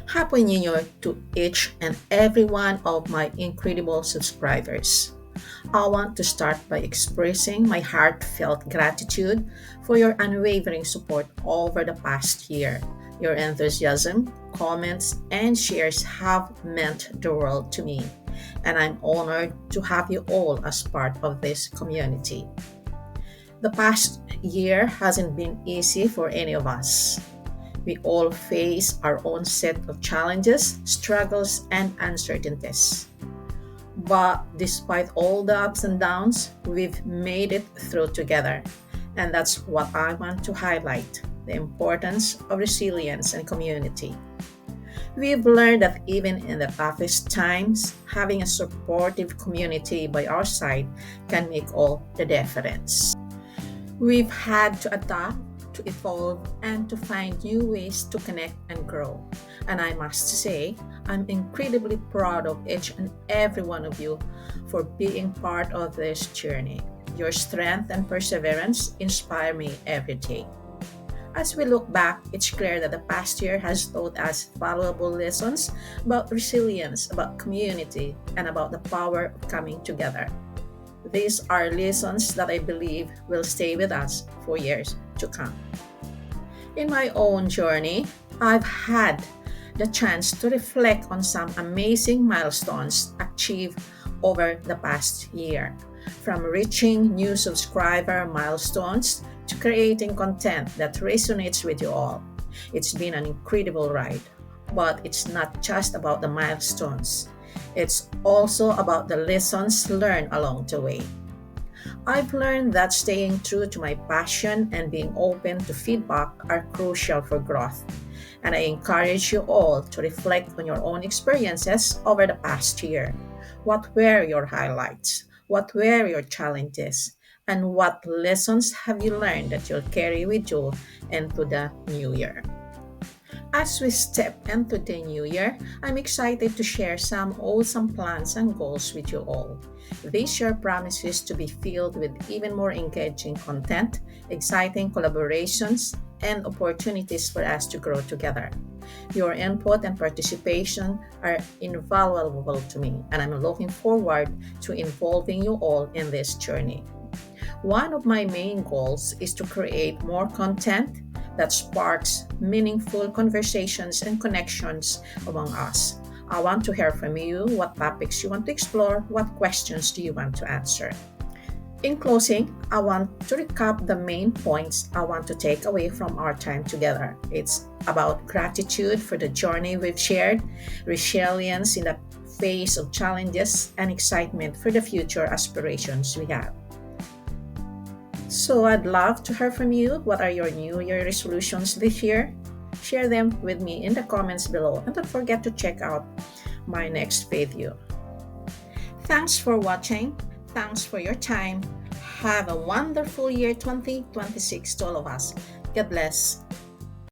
Happy New Year to each and every one of my incredible subscribers. I want to start by expressing my heartfelt gratitude for your unwavering support over the past year. Your enthusiasm, comments, and shares have meant the world to me, and I'm honored to have you all as part of this community. The past year hasn't been easy for any of us. We all face our own set of challenges, struggles, and uncertainties. But despite all the ups and downs, we've made it through together. And that's what I want to highlight the importance of resilience and community. We've learned that even in the toughest times, having a supportive community by our side can make all the difference. We've had to adapt, to evolve, and to find new ways to connect and grow. And I must say, I'm incredibly proud of each and every one of you for being part of this journey. Your strength and perseverance inspire me every day. As we look back, it's clear that the past year has taught us valuable lessons about resilience, about community, and about the power of coming together. These are lessons that I believe will stay with us for years to come. In my own journey, I've had the chance to reflect on some amazing milestones achieved over the past year. From reaching new subscriber milestones to creating content that resonates with you all. It's been an incredible ride, but it's not just about the milestones. It's also about the lessons learned along the way. I've learned that staying true to my passion and being open to feedback are crucial for growth. And I encourage you all to reflect on your own experiences over the past year. What were your highlights? What were your challenges? And what lessons have you learned that you'll carry with you into the new year? As we step into the new year, I'm excited to share some awesome plans and goals with you all. This year promises to be filled with even more engaging content, exciting collaborations, and opportunities for us to grow together. Your input and participation are invaluable to me, and I'm looking forward to involving you all in this journey. One of my main goals is to create more content that sparks meaningful conversations and connections among us. I want to hear from you what topics you want to explore, what questions do you want to answer. In closing, I want to recap the main points I want to take away from our time together. It's about gratitude for the journey we've shared, resilience in the face of challenges, and excitement for the future aspirations we have. So I'd love to hear from you. What are your New Year resolutions this year? Share them with me in the comments below and don't forget to check out my next video. Thanks for watching. Thanks for your time. Have a wonderful year 2026 to all of us. God bless.